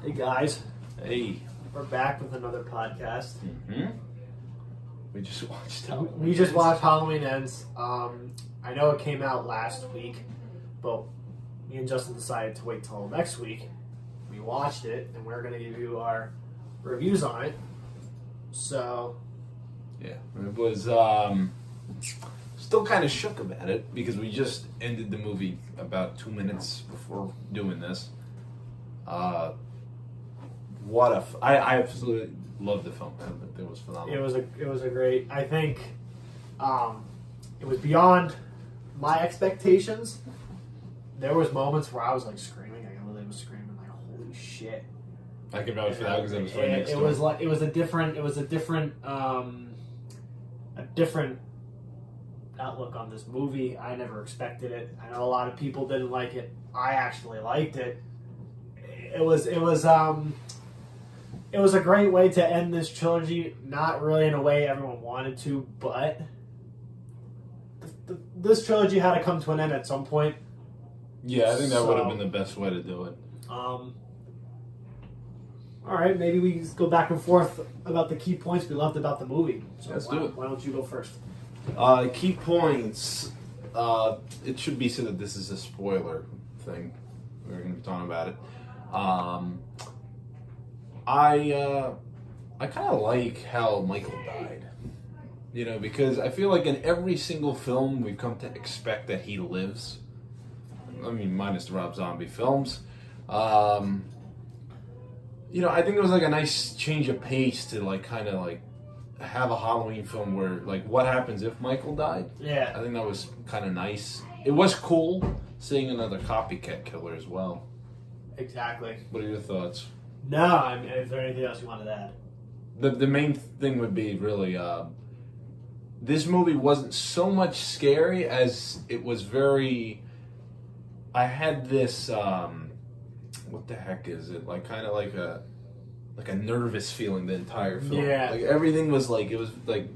Hey guys, Hey. we're back with another podcast. Mm-hmm. We just watched Halloween. We just watched Halloween Ends. I know it came out last week, but me and Justin decided to wait till next week. We watched it, and we're going to give you our reviews on it. So, Yeah, it was still kind of shook about it because we just ended the movie about 2 minutes before doing this. I absolutely loved the film. It was phenomenal. it was a great. I think it was beyond my expectations. There was moments where I was like screaming. I literally was screaming like, "Holy shit!" I can vouch for that because I was right next to it was a different outlook on this movie. I never expected it. I know a lot of people didn't like it. I actually liked it. It was a great way to end this trilogy. Not really in a way everyone wanted to, but this trilogy had to come to an end at some point. Yeah, I think that would have been the best way to do it. All right, maybe we can go back and forth about the key points we loved about the movie. So Let's do it. Why don't you go first? Key points. It should be said that this is a spoiler thing. We're going to be talking about it. I kind of like how Michael died. You know, because I feel like in every single film we've come to expect that he lives. I mean, minus the Rob Zombie films. You know, I think it was like a nice change of pace to like kind of like have a Halloween film where like what happens if Michael died. Yeah, I think that was kind of nice. It was cool seeing another copycat killer as well. exactly. What are your thoughts? No, I mean, is there anything else you wanted to add? The main thing would be really this movie wasn't so much scary as it was very. I had this what the heck is it, like kind of like a nervous feeling the entire film. Yeah, like everything was like, it was like,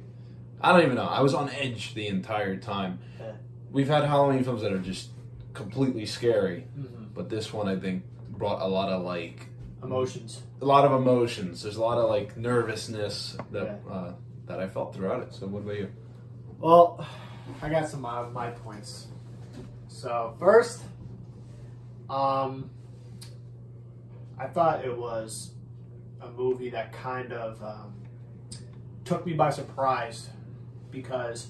I don't even know, I was on edge the entire time. Yeah. We've had Halloween films that are just completely scary, Mm-hmm. but this one I think brought a lot of like Emotions. a lot of emotions. There's a lot of like nervousness that Yeah. that I felt throughout it. So what about you? Well, I got some of my points. So first, I thought it was a movie that kind of took me by surprise because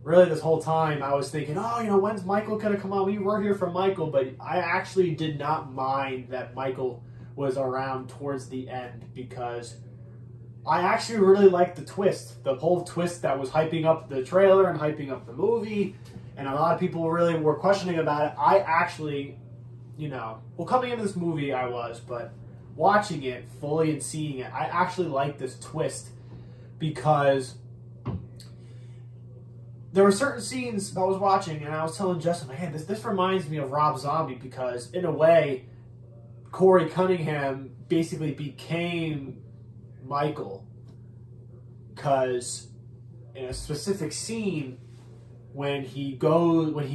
really this whole time I was thinking, oh, you know, when's Michael gonna come on? We were here for Michael, but I actually did not mind that Michael was around towards the end because I actually really liked the twist. The whole twist that was hyping up the trailer and hyping up the movie, and a lot of people really were questioning about it. I actually, you know, well, coming into this movie I was, but watching it fully and seeing it, I actually liked this twist because there were certain scenes I was watching and I was telling Justin, hey, this reminds me of Rob Zombie because in a way, Corey Cunningham basically became Michael because in a specific scene when he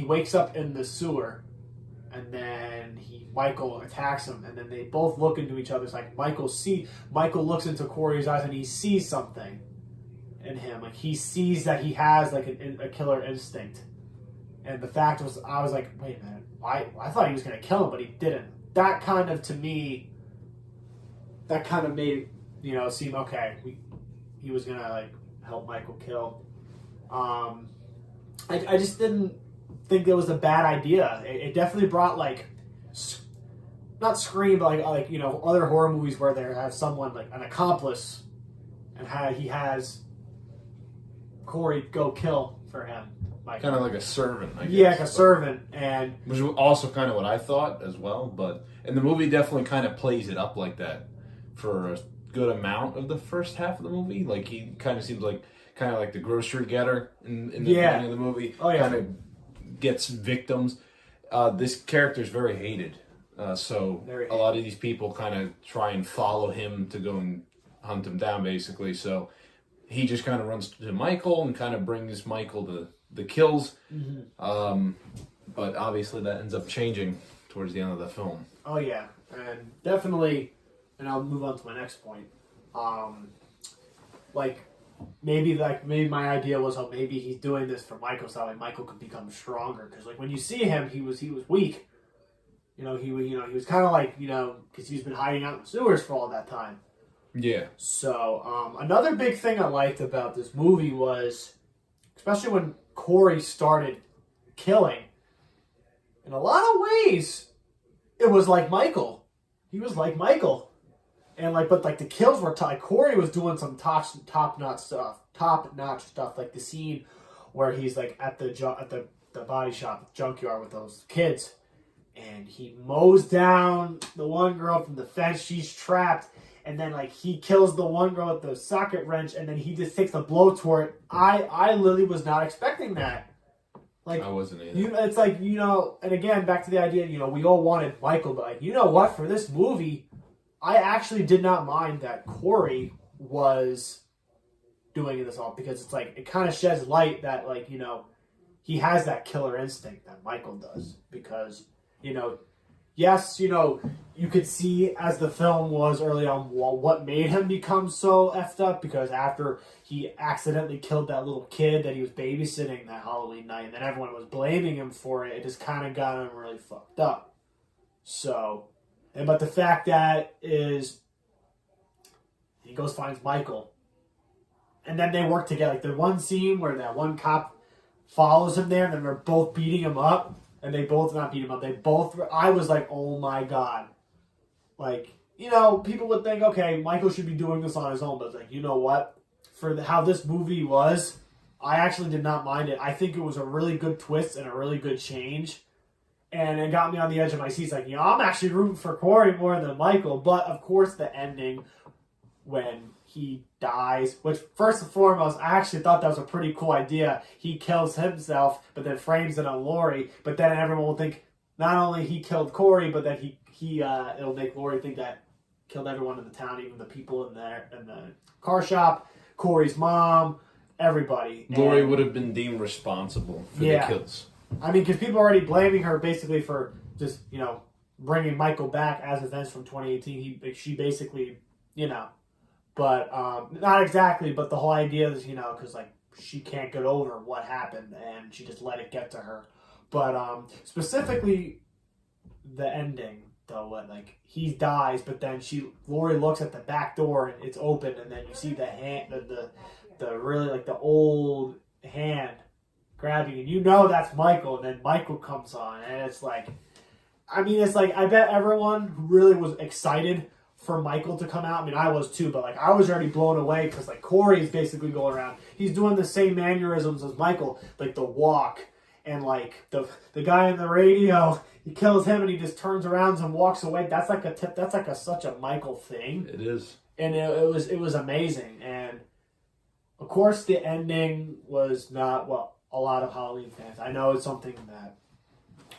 wakes up in the sewer and then Michael attacks him and then they both look into each other. It's like Michael looks into Corey's eyes and he sees something in him. Like he sees that he has like a killer instinct. And the fact was, I was like, wait a minute, I thought he was going to kill him, but he didn't. That kind of, to me, that kind of made it, seem okay. He was going to like help Michael kill. I just didn't think it was a bad idea. It definitely brought like, not Scream, but like other horror movies where they have someone like an accomplice, and he has Corey go kill for him. Kind of like a servant, I guess. Yeah, like a servant, and which was also kind of what I thought as well. But and the movie definitely kind of plays it up like that for a good amount of the first half of the movie. Like he kind of seems like the grocery getter in the beginning of the movie. Oh yeah, kind of gets victims. This character is very hated. So a lot of these people kind of try and follow him to go and hunt him down, basically. So he just kind of runs to Michael and kind of brings Michael to the kills. Mm-hmm. But obviously that ends up changing towards the end of the film. Oh yeah, and definitely and I'll move on to my next point. Maybe my idea was, oh, maybe he's doing this for Michael so that Michael could become stronger. Because like when you see him, he was weak. He was kind of like, because he's been hiding out in the sewers for all that time. Yeah. So another big thing I liked about this movie was, especially when Corey started killing, in a lot of ways, it was like Michael. He was like Michael. And but the kills were like Corey was doing some top notch stuff, like the scene where he's like at the body shop junkyard with those kids, and he mows down the one girl from the fence. She's trapped, and then he kills the one girl with the socket wrench, and then he just takes a blowtorch. I literally was not expecting that. I wasn't either. It's and again back to the idea. We all wanted Michael, but what, for this movie, I actually did not mind that Corey was doing this all, because it's it kind of sheds light that he has that killer instinct that Michael does, because yes, you could see as the film was early on what made him become so effed up, because after he accidentally killed that little kid that he was babysitting that Halloween night, and then everyone was blaming him for it, it just kind of got him really fucked up. So, but the fact that is, he goes finds Michael, and then they work together. The one scene where that one cop follows him there, and then they're both beating him up. And they both not beat him up. I was like, oh my God. People would think, okay, Michael should be doing this on his own. But you know what? For how this movie was, I actually did not mind it. I think it was a really good twist and a really good change. And it got me on the edge of my seat. It's I'm actually rooting for Corey more than Michael. But, of course, the ending when he dies, which first and foremost, I actually thought that was a pretty cool idea. He kills himself, but then frames it on Lori. But then everyone will think not only he killed Corey, but that it'll make Lori think that killed everyone in the town, even the people in the car shop, Corey's mom, everybody. Lori would have been deemed responsible for the kills. I mean, because people are already blaming her basically for just bringing Michael back as events from 2018. She basically But not exactly, but the whole idea is, because she can't get over what happened and she just let it get to her. But specifically the ending, though, he dies, but then Lori looks at the back door and it's open, and then you see the hand, the really the old hand grabbing, and that's Michael, and then Michael comes on, and it's I bet everyone who really was excited for Michael to come out. I mean, I was too, but I was already blown away because Corey's basically going around. He's doing the same mannerisms as Michael, the walk, and the guy in the radio. He kills him and he just turns around and walks away. That's such a Michael thing. It is, and it was amazing. And of course, the ending was not what a lot of Halloween fans. I know it's something that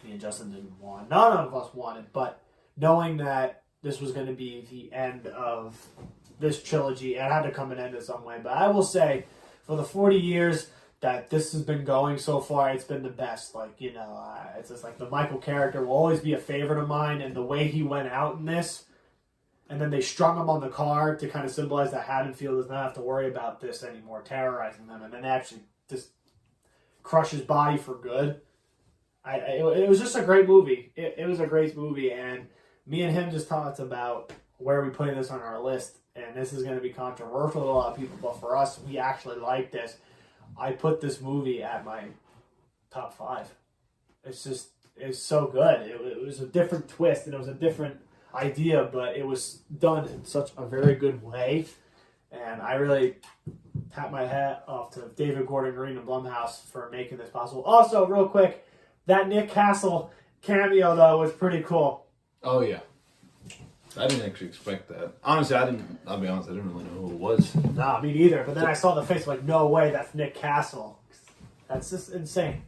me and Justin didn't want. None of us wanted, but knowing that this was going to be the end of this trilogy, it had to come and end in some way. But I will say, for the 40 years that this has been going so far, it's been the best. It's just the Michael character will always be a favorite of mine, and the way he went out in this, and then they strung him on the car to kind of symbolize that Haddonfield does not have to worry about this anymore, terrorizing them, and then they actually just crush his body for good. It was just a great movie. It was a great movie, and me and him just talked about where we putting this on our list, and this is going to be controversial to a lot of people, but for us, we actually like this. I put this movie at my top 5. It's so good. It was a different twist, and it was a different idea, but it was done in such a very good way, and I really tap my hat off to David Gordon Green and Blumhouse for making this possible. Also, real quick, that Nick Castle cameo, though, was pretty cool. Oh, yeah. I didn't actually expect that. Honestly, I'll be honest, I didn't really know who it was. Nah, me neither. But then I saw the face, no way, that's Nick Castle. That's just insane.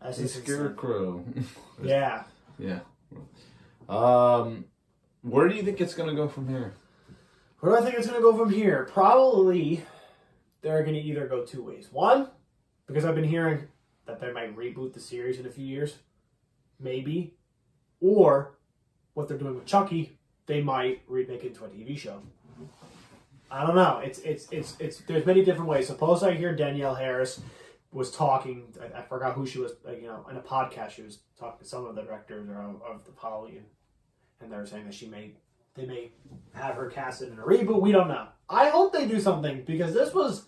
That's just Scarecrow. Yeah. Yeah. Where do you think it's going to go from here? Where do I think it's going to go from here? Probably they're going to either go two ways. One, because I've been hearing that they might reboot the series in a few years. Maybe. Or what they're doing with Chucky, they might remake it into a TV show. I don't know. It's there's many different ways. Suppose I hear Danielle Harris was talking. I forgot who she was. In a podcast, she was talking to some of the directors of the Halloween, and they were saying that they may have her casted in a reboot. We don't know. I hope they do something because this was,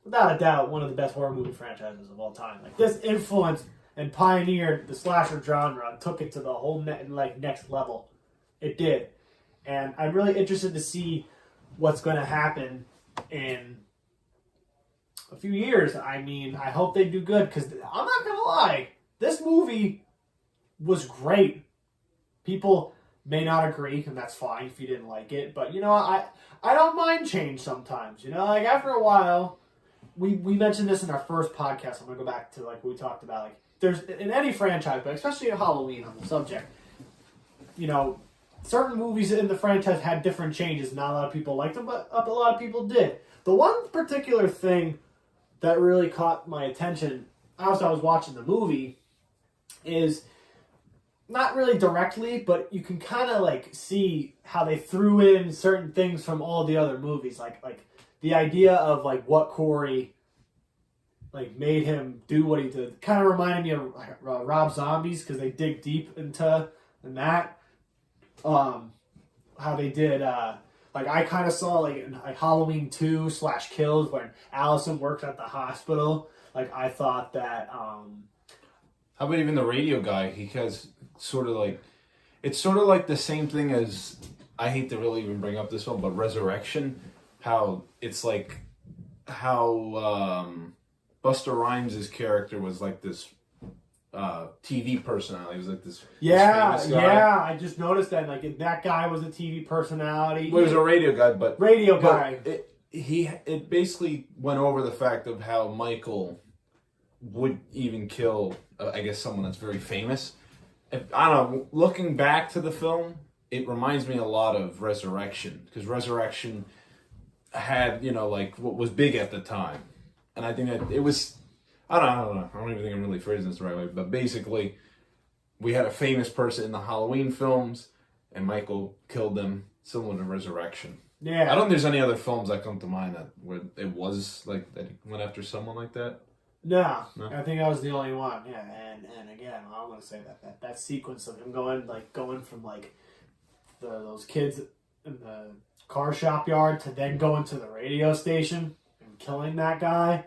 without a doubt, one of the best horror movie franchises of all time. Like this influenced and pioneered the slasher genre, and took it to the whole next level. It did, and I'm really interested to see what's going to happen in a few years. I mean, I hope they do good because I'm not going to lie, this movie was great. People may not agree, and that's fine if you didn't like it. But I don't mind change sometimes. Like after a while, we mentioned this in our first podcast. I'm gonna go back to like what we talked about. Like there's in any franchise, but especially in Halloween on the subject. Certain movies in the franchise had different changes. Not a lot of people liked them, but a lot of people did. The one particular thing that really caught my attention as I was watching the movie is not really directly, but you can kind of like see how they threw in certain things from all the other movies, like the idea of like what Corey like made him do what he did. Kind of reminded me of Rob Zombies because they dig deep into that. How they did like I kind of saw like in Halloween 2 / Kills when Allison works at the hospital. Like I thought that. How about even the radio guy? He has sort of like, it's sort of like the same thing as, I hate to really even bring up this one, but Resurrection. How it's like how Busta Rhymes' character was like this TV personality. He was like this famous guy. Yeah. I just noticed that like that guy was a TV personality. Well, he was a radio guy, but guy. It basically went over the fact of how Michael would even kill, I guess, someone that's very famous. I don't know. Looking back to the film, it reminds me a lot of Resurrection because Resurrection had like what was big at the time, and I think that it was. I don't know. I don't even think I'm really phrasing this the right way. But basically, we had a famous person in the Halloween films, and Michael killed them, similar to Resurrection. Yeah. I don't think there's any other films that come to mind where it was like that he went after someone like that. No, I think that was the only one. Yeah, and again, I'm gonna say that sequence of him going from like those kids in the car shop yard to then going to the radio station and killing that guy.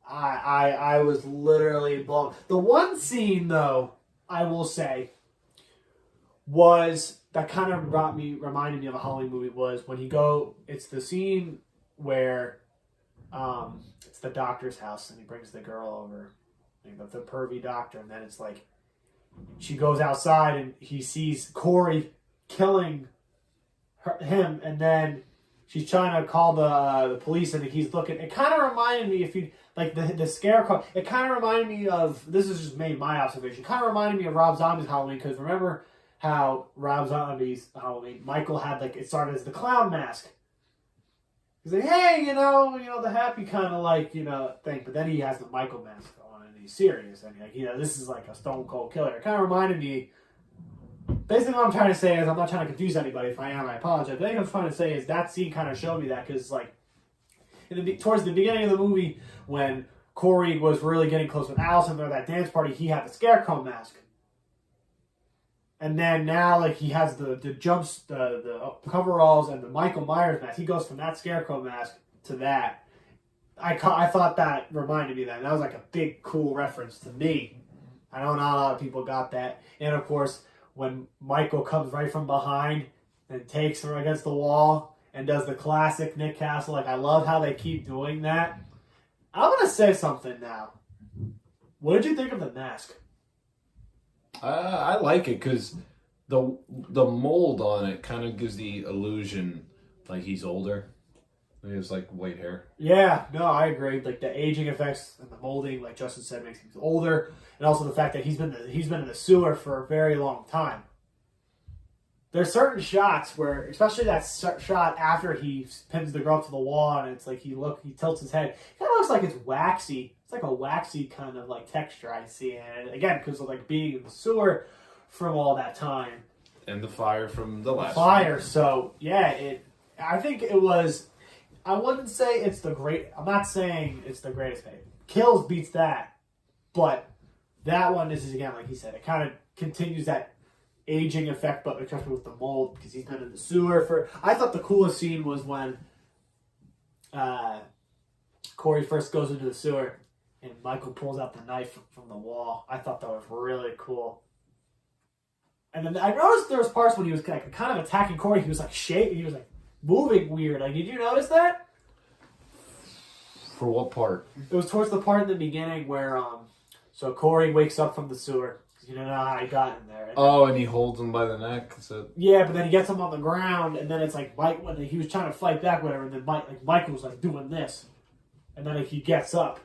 I was literally blown. The one scene, though, I will say, was that kind of reminded me of a Halloween movie was when it's the scene where it's the doctor's house and he brings the girl over, the pervy doctor, and then it's like she goes outside and he sees Corey killing him, and then she's trying to call the police and he's looking. It kind of reminded me, if you like the scarecrow, it kind of reminded me of, this is just my observation, kind of reminded me of Rob Zombie's Halloween, because remember how Rob Zombie's Halloween, Michael had it started as the clown mask. He's like, hey, the happy kind of thing, but then he has the Michael mask on and he's serious and this is like a stone cold killer. It kind of reminded me. Basically, what I'm trying to say is, I'm not trying to confuse anybody. If I am, I apologize. But I think I'm trying to say is that scene kind of showed me that because, towards the beginning of the movie, when Corey was really getting close with Allison at that dance party, he had the scarecrow mask, and then now he has the coveralls and the Michael Myers mask. He goes from that scarecrow mask to that. I thought that reminded me of that. And that was like a big cool reference to me. I know not a lot of people got that, and of course, when Michael comes right from behind and takes her against the wall and does the classic Nick Castle. I love how they keep doing that. I'm going to say something now. What did you think of the mask? I like it because the mold on it kind of gives the illusion like he's older. He has white hair. Yeah, no, I agree. The aging effects and the molding, like Justin said, makes him older, and also the fact that he's been in the sewer for a very long time. There's certain shots where, especially that shot after he pins the girl to the wall, and it's he tilts his head. It kind of looks like it's waxy. It's like a waxy kind of texture I see, and again because of being in the sewer from all that time. And the fire from the last fire. So yeah, I think it was. I wouldn't say it's the great. I'm not saying it's the greatest movie. Kills beats that, but that one, this is again like he said, it kind of continues that aging effect, but especially with the mold because he's been in the sewer for. I thought the coolest scene was when Corey first goes into the sewer and Michael pulls out the knife from the wall. I thought that was really cool. And then I noticed there was parts when he was kind of attacking Corey. He was like shaking. He was like moving weird. Like, did you notice that? For what part? It was towards the part in the beginning where so Corey wakes up from the sewer. You don't know how he got in there. And he holds him by the neck. So. Yeah, but then he gets him on the ground, and then it's like Mike when he was trying to fight back, whatever. And then Michael was like doing this, and then he gets up.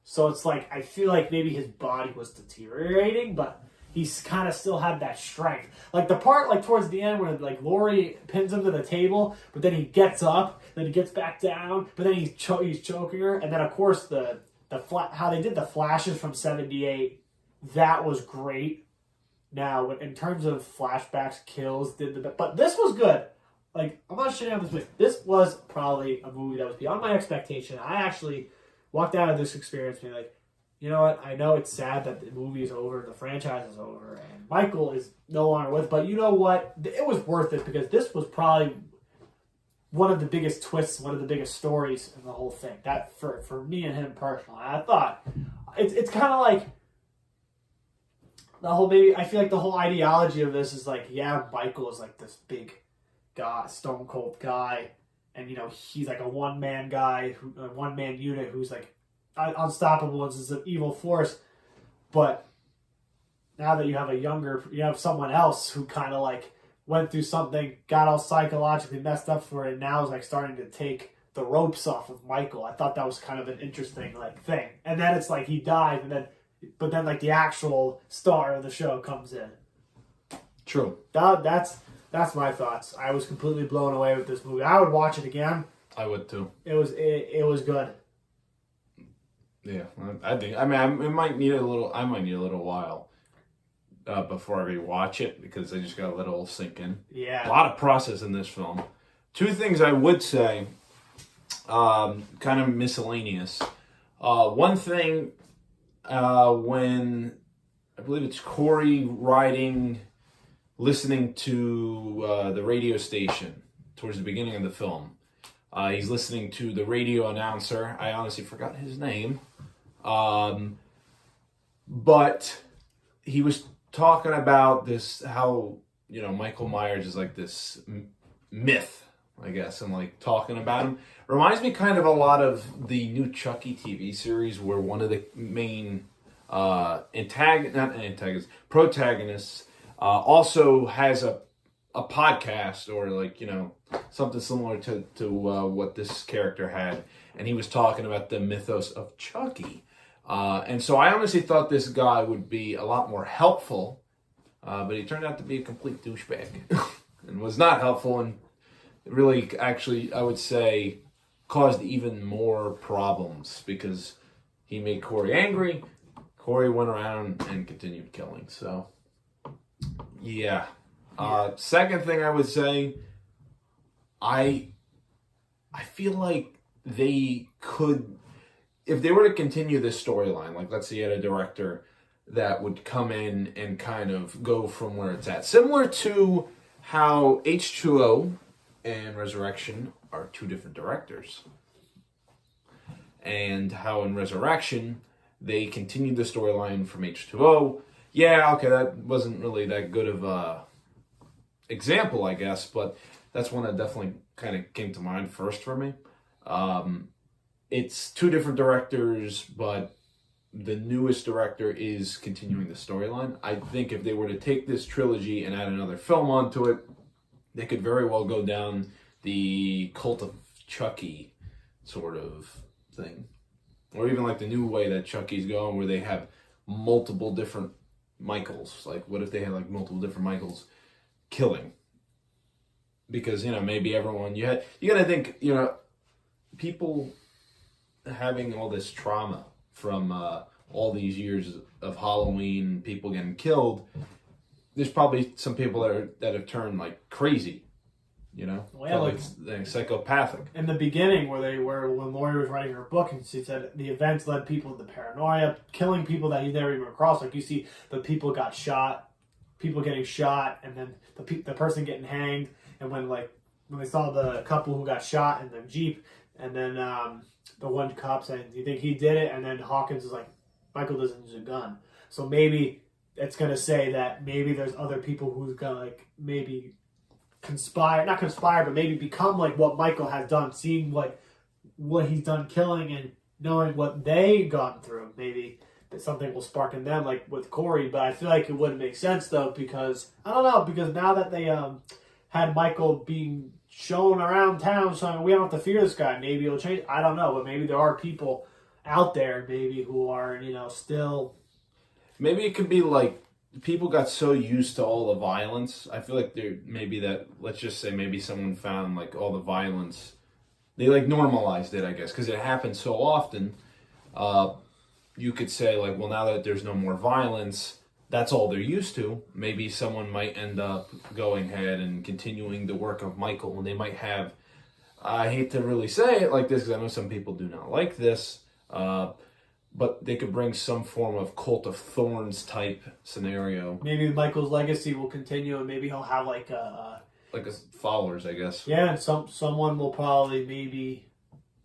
So it's like I feel like maybe his body was deteriorating, but he's kind of still had that strength. Like the part like towards the end where like Lori pins him to the table, but then he gets up, then he gets back down, but then he's choking her, and then of course how they did the flashes from '78. That was great. Now, in terms of flashbacks, kills, but this was good. Like, I'm not shitting on this movie. This was probably a movie that was beyond my expectation. I actually walked out of this experience being like, you know what? I know it's sad that the movie is over, the franchise is over, and Michael is no longer with. But you know what? It was worth it because this was probably one of the biggest twists, one of the biggest stories in the whole thing. That for me and him personally, I thought it's kind of like. I feel like the whole ideology of this is like, yeah, Michael is like this big guy, stone cold guy, and you know he's like a one man guy, a one man unit who's like unstoppable and is an evil force. But now that you have someone else who kind of like went through something, got all psychologically messed up for it, and now is like starting to take the ropes off of Michael. I thought that was kind of an interesting like thing, and then it's like he dies, but then like the actual star of the show comes in. True. That's my thoughts. I was completely blown away with this movie. I would watch it again. I would too. It was good. Yeah, I think. I mean, I might need a little while before I rewatch it because I just got to let it all sink in. Yeah. A lot of process in this film. Two things I would say, kind of miscellaneous. One thing. When I believe it's Corey listening to the radio station towards the beginning of the film. He's listening to the radio announcer. I honestly forgot his name. But he was talking about this, how, you know, Michael Myers is like this myth, I guess, and like talking about him. Reminds me kind of a lot of the new Chucky TV series where one of the main protagonists also has a podcast or like, you know, something similar to what this character had. And he was talking about the mythos of Chucky. And so I honestly thought this guy would be a lot more helpful, but he turned out to be a complete douchebag and was not helpful and really, actually, I would say, caused even more problems because he made Corey angry. Corey went around and continued killing. So, yeah. Second thing I would say, I feel like they could, if they were to continue this storyline, like let's say you had a director that would come in and kind of go from where it's at. Similar to how H2O and Resurrection are two different directors. And how in Resurrection, they continued the storyline from H2O. Yeah, okay, that wasn't really that good of a example, I guess, but that's one that definitely kind of came to mind first for me. It's two different directors, but the newest director is continuing the storyline. I think if they were to take this trilogy and add another film onto it, they could very well go down the Cult of Chucky sort of thing. Or even like the new way that Chucky's going, where they have multiple different Michaels. Like, what if they had like multiple different Michaels killing? Because, you know, maybe everyone, you gotta think, you know, people having all this trauma from all these years of Halloween, people getting killed, there's probably some people that have turned like crazy, you know, well, like psychopathic. In the beginning, when Lori was writing her book, and she said the events led people to paranoia, killing people that you never even across. Like you see, the people got shot, people getting shot, and then the person getting hanged. And when they saw the couple who got shot in the Jeep, and then the one cop said, "Do you think he did it?" And then Hawkins is like, "Michael doesn't use a gun." So maybe it's gonna say that maybe there's other people who's gonna like maybe not conspire, but maybe become like what Michael has done, seeing like what he's done killing and knowing what they gone through. Maybe that something will spark in them, like with Corey. But I feel like it wouldn't make sense though, because I don't know, because now that they had Michael being shown around town, saying we don't have to fear this guy, maybe it'll change. I don't know, but maybe there are people out there maybe who are still. Maybe it could be like people got so used to all the violence. I feel like let's just say maybe someone found like all the violence. They like normalized it, I guess, because it happens so often. You could say like, well, now that there's no more violence, that's all they're used to. Maybe someone might end up going ahead and continuing the work of Michael, and they might have, I hate to really say it like this because I know some people do not like this, but they could bring some form of Cult of Thorns type scenario. Maybe Michael's legacy will continue, and maybe he'll have like a followers, I guess. Yeah, and someone will probably maybe,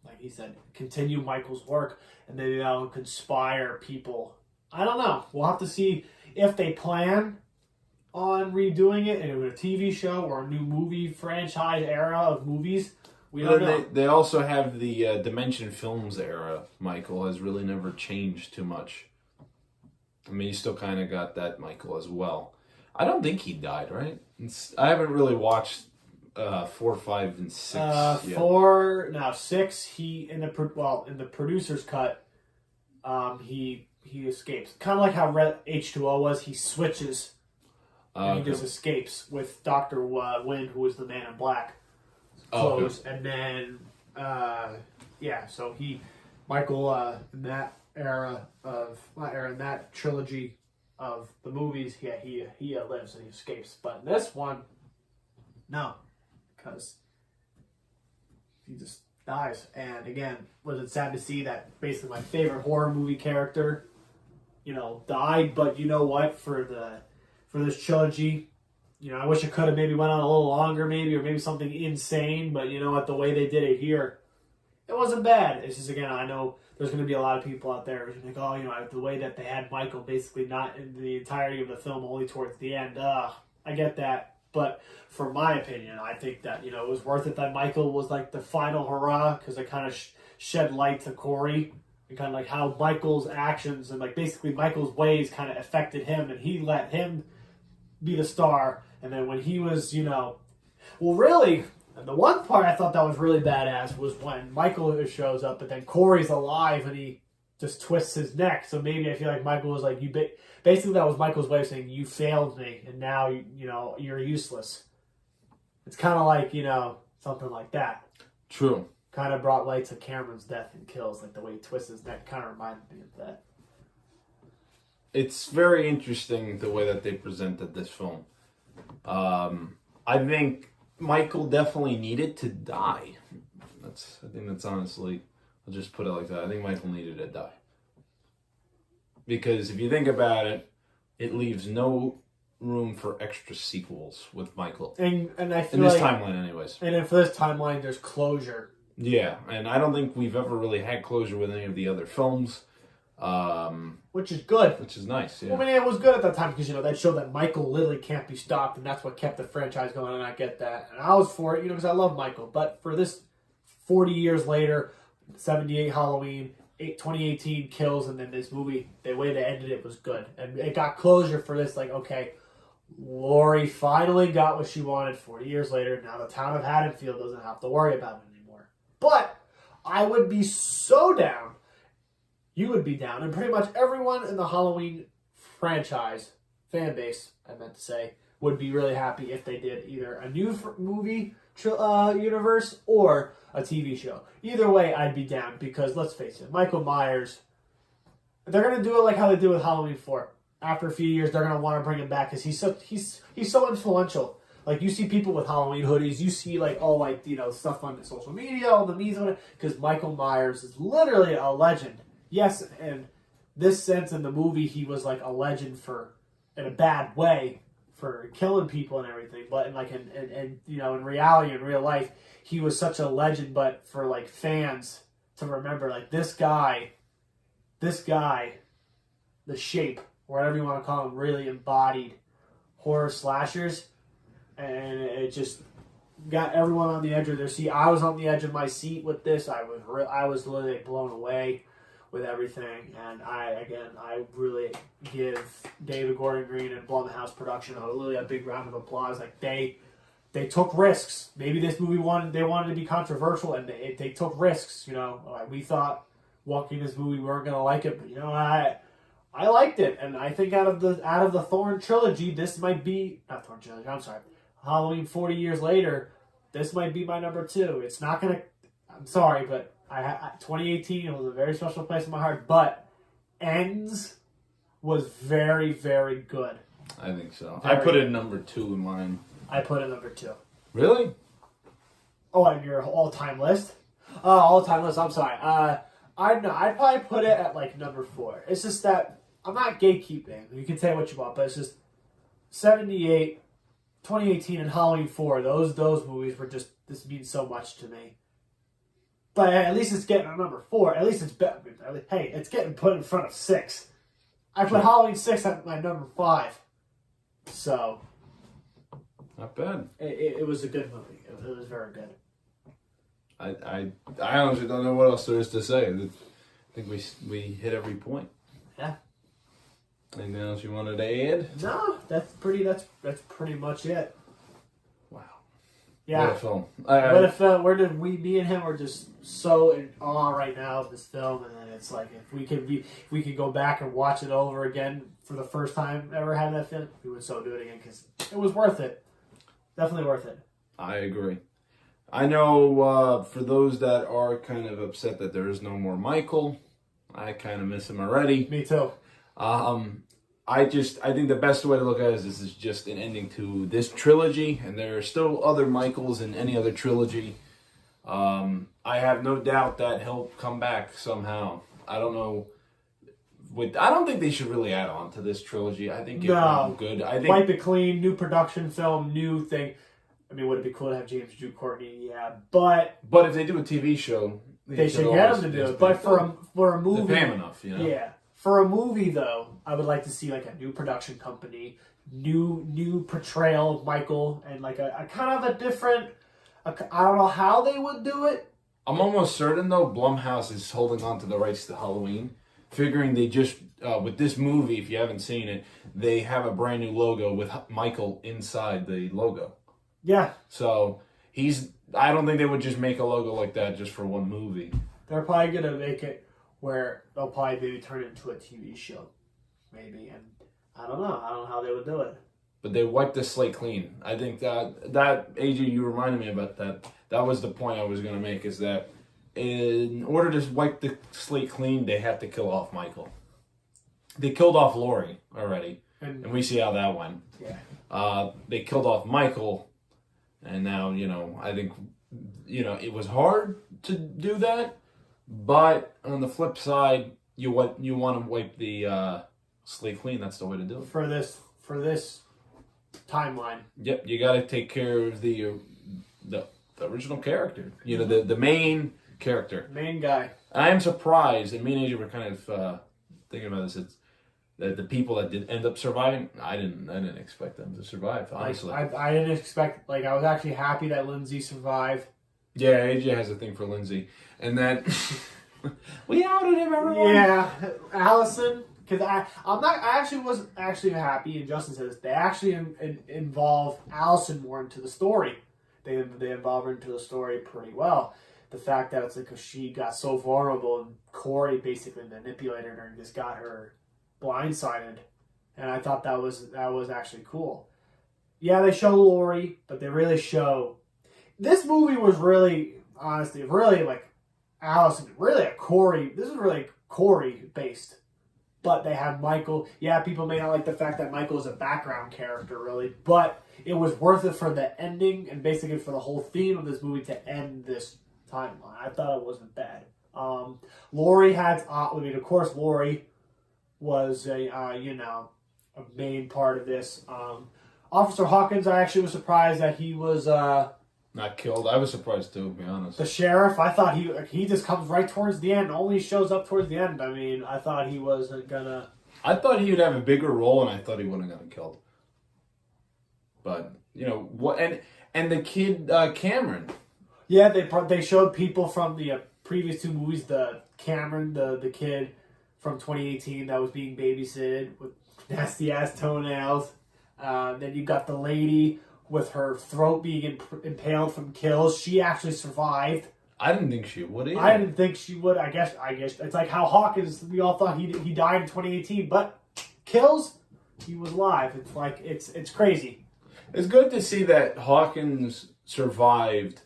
like he said, continue Michael's work, and maybe that will conspire people. I don't know. We'll have to see if they plan on redoing it in a TV show or a new movie franchise era of movies. We don't know. They also have the Dimension Films era. Michael has really never changed too much. I mean, you still kind of got that Michael as well. I don't think he died, right? I haven't really watched 4, 5, and 6 yet. 6. He in the producer's cut, he escapes. Kind of like how H2O was. He switches and he just escapes with Dr. Wynn, who was the Man in Black. Clothes, and then so Michael in that in that trilogy of the movies, he lives and he escapes, but in this one, no, because he just dies. And again, was it sad to see that basically my favorite horror movie character, died? But you know what, for this trilogy, I wish it could have maybe went on a little longer, or maybe something insane. But you know what, the way they did it here, it wasn't bad. It's just, again, I know there's going to be a lot of people out there who's like, oh, the way that they had Michael basically not in the entirety of the film, only towards the end. I get that. But for my opinion, I think that, it was worth it that Michael was like the final hurrah, because it kind of shed light to Corey and kind of like how Michael's actions and like basically Michael's ways kind of affected him, and he let him be the star. And then when he was, really, the one part I thought that was really badass was when Michael shows up, but then Corey's alive and he just twists his neck. So maybe I feel like Michael was like, basically that was Michael's way of saying, you failed me and now, you're useless. It's kind of like, something like that. True. Kind of brought light to Cameron's death and kills, like the way he twists his neck kind of reminded me of that. It's very interesting the way that they presented this film. I think Michael definitely needed to die. I think that's honestly, I'll just put it like that. I think Michael needed to die. Because if you think about it, it leaves no room for extra sequels with Michael. And I feel in this timeline anyways. And then for this timeline, there's closure. Yeah, and I don't think we've ever really had closure with any of the other films. Which is good. Which is nice, yeah. Well, I mean, it was good at that time because, that showed that Michael literally can't be stopped, and that's what kept the franchise going, and I get that. And I was for it, because I love Michael. But for this 40 years later, 78 Halloween, 2018 kills, and then this movie, the way they ended it was good. And it got closure for this, like, okay, Lori finally got what she wanted 40 years later. Now the town of Haddonfield doesn't have to worry about it anymore. But I would be so down. You would be down, and pretty much everyone in the Halloween franchise, fan base, I meant to say, would be really happy if they did either a new movie universe or a TV show. Either way, I'd be down, because let's face it, Michael Myers, they're going to do it like how they do with Halloween 4. after a few years, they're gonna want to bring him back because he's so influential. Like, you see people with Halloween hoodies, you see like all like, you know, stuff on social media, all the memes on it, because Michael Myers is literally a legend. Yes, in this sense, in the movie, he was like a legend in a bad way, for killing people and everything. But in you know, in reality, in real life, he was such a legend. But for like fans to remember, like this guy, the Shape, whatever you want to call him, really embodied horror slashers, and it just got everyone on the edge of their seat. I was on the edge of my seat with this. I was literally blown away with everything, and I really give David Gordon Green and Blumhouse Production a big round of applause. Like, they took risks. Maybe this movie they wanted to be controversial, and they took risks. You know, we thought walking this movie we weren't gonna like it, but you know, I liked it, and I think out of the Thorn trilogy, this might be not Thorn trilogy. I'm sorry, Halloween 40 years later, this might be my number 2. It's not gonna. I'm sorry, but 2018 was a very special place in my heart. But Ends was very, very good. I think so. I put it number 2 in mine. I put it number 2. Really? Oh, on your all-time list? All-time list. I'm sorry. I'd probably put it at like number 4. It's just that I'm not gatekeeping. You can say what you want, but it's just 78, 2018, and Halloween 4. Those movies were just, this means so much to me. But at least it's getting a number 4. At least it's better. Hey, it's getting put in front of 6. I put Halloween 6 at my number 5. So, not bad. It was a good movie. It was very good. I honestly don't know what else there is to say. I think we hit every point. Yeah. Anything else you wanted to add? No, that's pretty much it. Wow. Yeah. What a film. Me and him are just so in awe right now of this film, and then it's like if we could go back and watch it over again for the first time ever having that film, we would so do it again because it was worth it. Definitely worth it. I agree. I know for those that are kind of upset that there is no more Michael, I kind of miss him already. Me too. I think the best way to look at it is this is just an ending to this trilogy, and there are still other Michaels in any other trilogy. I have no doubt that he'll come back somehow. I don't know. I don't think they should really add on to this trilogy. I think it's good. I think wipe it clean, new production film, new thing. I mean, would it be cool to have James Jude Courtney? Yeah, but if they do a TV show, they should get him to do it. But for a movie, they pay him enough, you know. Yeah, for a movie though, I would like to see like a new production company, new portrayal of Michael, and like a kind of a different. I don't know how they would do it. I'm almost certain though, Blumhouse is holding on to the rights to Halloween, figuring they just with this movie, if you haven't seen it, they have a brand new logo with Michael inside the logo. Yeah. So I don't think they would just make a logo like that just for one movie. They're probably gonna make it where they'll probably maybe turn it into a TV show, maybe, and I don't know how they would do it. But they wiped the slate clean. I think that AJ, you reminded me about that. That was the point I was gonna make, is that in order to wipe the slate clean, they have to kill off Michael. They killed off Laurie already, and we see how that went. Yeah. They killed off Michael, and now, I think, it was hard to do that, but on the flip side, you want to wipe the slate clean. That's the way to do it. For this timeline. Yep, you got to take care of the original character. The main character. Main guy. I am surprised, and me and AJ were kind of thinking about this. It's the people that did end up surviving. I didn't expect them to survive. Honestly, I didn't expect. I was actually happy that Lindsay survived. Yeah, AJ has a thing for Lindsay, and then we outed him, everyone. Yeah, Allison. Because I actually was actually happy, and Justin said this. They actually involve Allison more into the story. They involve her into the story pretty well. The fact that it's like she got so vulnerable, and Corey basically manipulated her and just got her blindsided, and I thought that was actually cool. Yeah, they show Laurie, but they really show this movie was really, honestly, really like Allison, really a Corey. This is really Corey based. but they have Michael. Yeah, people may not like the fact that Michael is a background character, really, but it was worth it for the ending and basically for the whole theme of this movie to end this timeline. I thought it wasn't bad. Laurie had, of course, Laurie was a main part of this. Officer Hawkins, I actually was surprised that he was not killed. I was surprised too, to be honest. The sheriff, I thought he just comes right towards the end. Only shows up towards the end. I mean, I thought he wasn't gonna. I thought he would have a bigger role, and I thought he wouldn't have gotten killed. But what? And the kid Cameron. Yeah, they showed people from the previous two movies. The Cameron, the kid from 2018 that was being babysitted with nasty ass toenails. Then you got the lady with her throat being impaled from kills. She actually survived. I didn't think she would either. I didn't think she would. I guess it's like how Hawkins. We all thought he died in 2018, but kills, he was alive. It's like it's crazy. It's good to see that Hawkins survived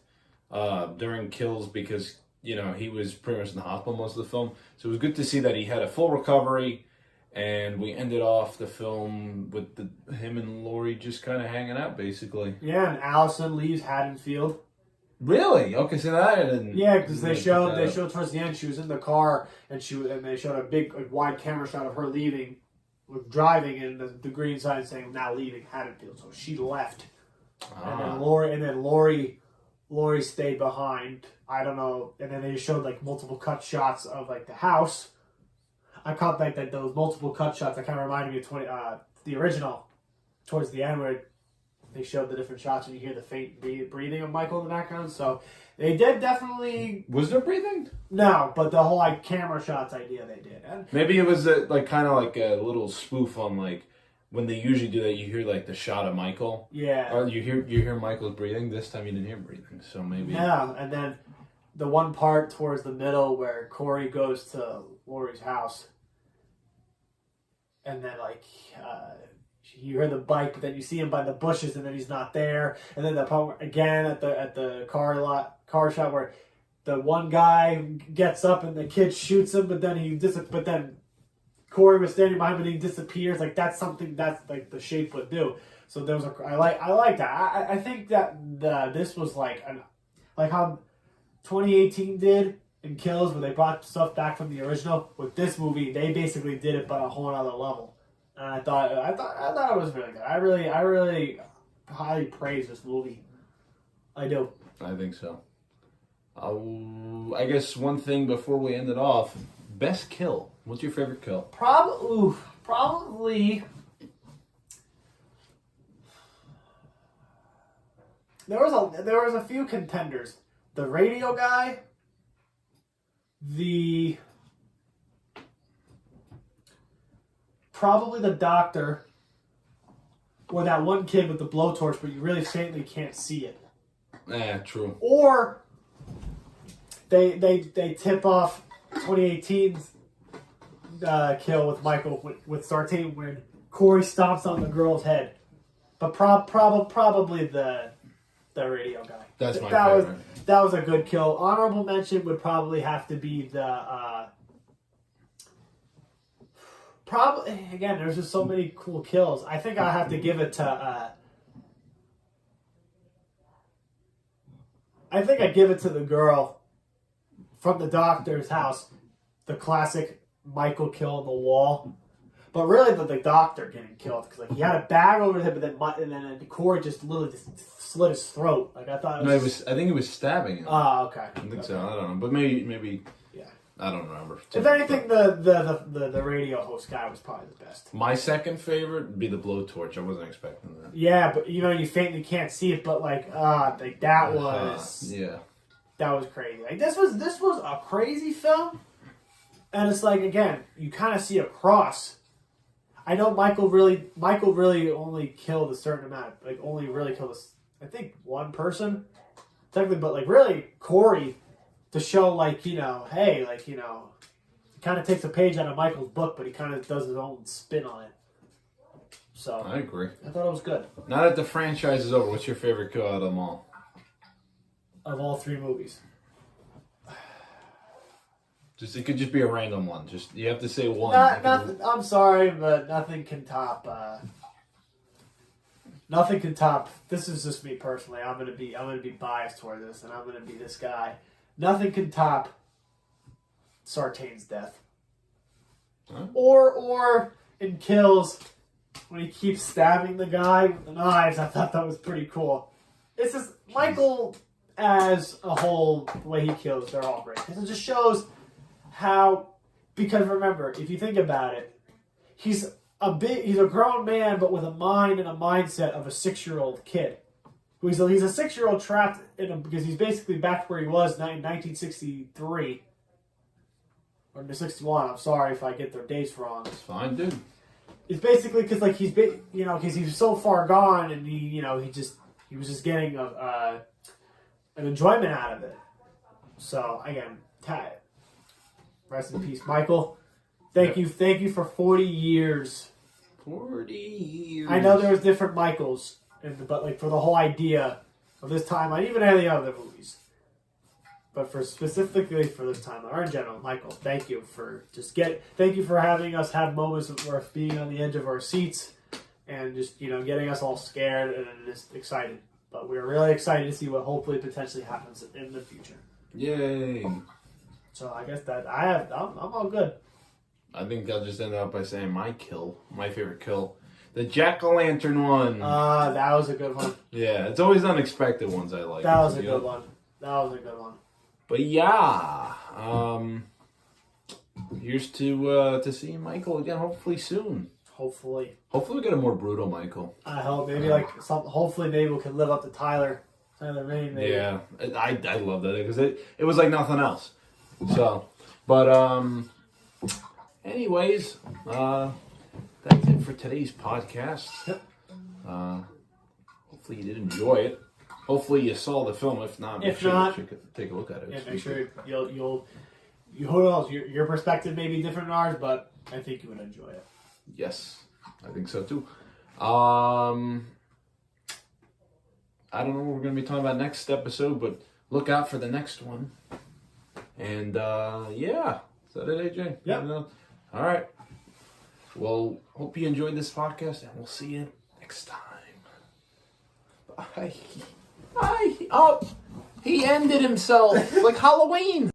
during kills because he was pretty much in the hospital most of the film. So it was good to see that he had a full recovery. And we ended off the film with him and Laurie just kind of hanging out, basically. Yeah, and Allison leaves Haddonfield. Really? Okay, so that I didn't. Yeah, because they showed towards the end she was in the car, and they showed a big wide camera shot of her leaving, driving, and the green sign saying now leaving Haddonfield. So she left, and then Laurie stayed behind. I don't know, and then they showed like multiple cut shots of like the house. I caught like that those multiple cut shots that kind of reminded me of the original towards the end where they showed the different shots and you hear the faint breathing of Michael in the background. So they did definitely. Was there breathing? No, but the whole like camera shots idea they did. And maybe it was kind of like a little spoof on like when they usually do that. You hear like the shot of Michael. Yeah. Or you hear Michael's breathing. This time you didn't hear breathing, so maybe. Yeah, and then the one part towards the middle where Corey goes to Laurie's house. And then, you hear the bike, but then you see him by the bushes, and then he's not there. And then the part again at the car shot where the one guy gets up and the kid shoots him, but then Corey was standing behind him and he disappears. Like that's something that's like the Shape would do. So there was I like that. I think that this was like how 2018 did. In Kills, where they brought stuff back from the original, with this movie, they basically did it but a whole other level. And I thought it was really good. I really highly praise this movie. I do. I think so. I guess one thing before we end it off, best kill. What's your favorite kill? Probably. There was a few contenders. The radio guy. Probably the doctor, or that one kid with the blowtorch, but you really faintly can't see it. Yeah, true. Or they tip off 2018's kill with Michael with Sartain when Corey stomps on the girl's head, but probably the radio guy. That's my favorite. That was a good kill. Honorable mention would probably have to be the. Probably again. There's just so many cool kills. I think I'll have to give it to. I think I give it to the girl from the doctor's house, the classic Michael kill on the wall. But really, the doctor getting killed because he had a bag over him, and then Corey just literally slit his throat. Like I thought. I think he was stabbing him. Oh, okay. I think so. I don't know, but maybe. Yeah. I don't remember. If anything, the radio host guy was probably the best. My second favorite would be the blowtorch. I wasn't expecting that. Yeah, but you faintly can't see it, but that was that was crazy. Like this was a crazy film, and it's like again, you kind of see a cross. I know Michael really only killed a certain amount. Only really killed I think one person, technically, but really Corey to show hey, he kind of takes a page out of Michael's book, but he kind of does his own spin on it. So I agree. I thought it was good. Now that the franchise is over, what's your favorite kill out of them all? Of all three movies. It could just be a random one. Just you have to say one. Nothing. I'm sorry, but nothing can top. Nothing can top. This is just me personally. I'm gonna be biased toward this, and I'm gonna be this guy. Nothing can top Sartain's death. Huh? Or in Kills, when he keeps stabbing the guy with the knives. I thought that was pretty cool. It's just Michael as a whole. The way he kills, they're all great. Because it just shows how. Because remember, if you think about it, he's a grown man, but with a mind and a mindset of a 6-year-old kid. He's a 6-year-old trapped because he's basically back where he was in 1963 or 61. I'm sorry if I get their dates wrong. It's fine, dude. It's basically because because he's so far gone, and he was just getting an enjoyment out of it. So again, rest in peace, Michael. Thank you for 40 years. 40 years. I know there was different Michaels, but for the whole idea of this timeline, even any other movies, but specifically for this timeline, or in general, Michael, thank you for having us have moments of us being on the edge of our seats, and just getting us all scared and just excited. But we're really excited to see what hopefully potentially happens in the future. Yay! So I guess I'm all good. I think I'll just end up by saying my favorite kill, the jack-o'-lantern one. That was a good one. Yeah, it's always unexpected ones I like. That was a good one. But yeah, here's to see Michael again. Hopefully soon. Hopefully we get a more brutal Michael. I hope maybe hopefully maybe we can live up to Tyler Rayne. Maybe. Yeah, I love that because it was like nothing else. So, but anyways, that's it for today's podcast. Yep. Hopefully you did enjoy it. Hopefully you saw the film. If not, make sure you take a look at it. Yeah, make sure you'll who knows, your perspective may be different than ours, but I think you would enjoy it. Yes, I think so too. I don't know what we're going to be talking about next episode, but look out for the next one. And yeah, is that it, AJ? Yeah. All right. Well, hope you enjoyed this podcast, and we'll see you next time. Bye. Bye. Oh, he ended himself like Halloween.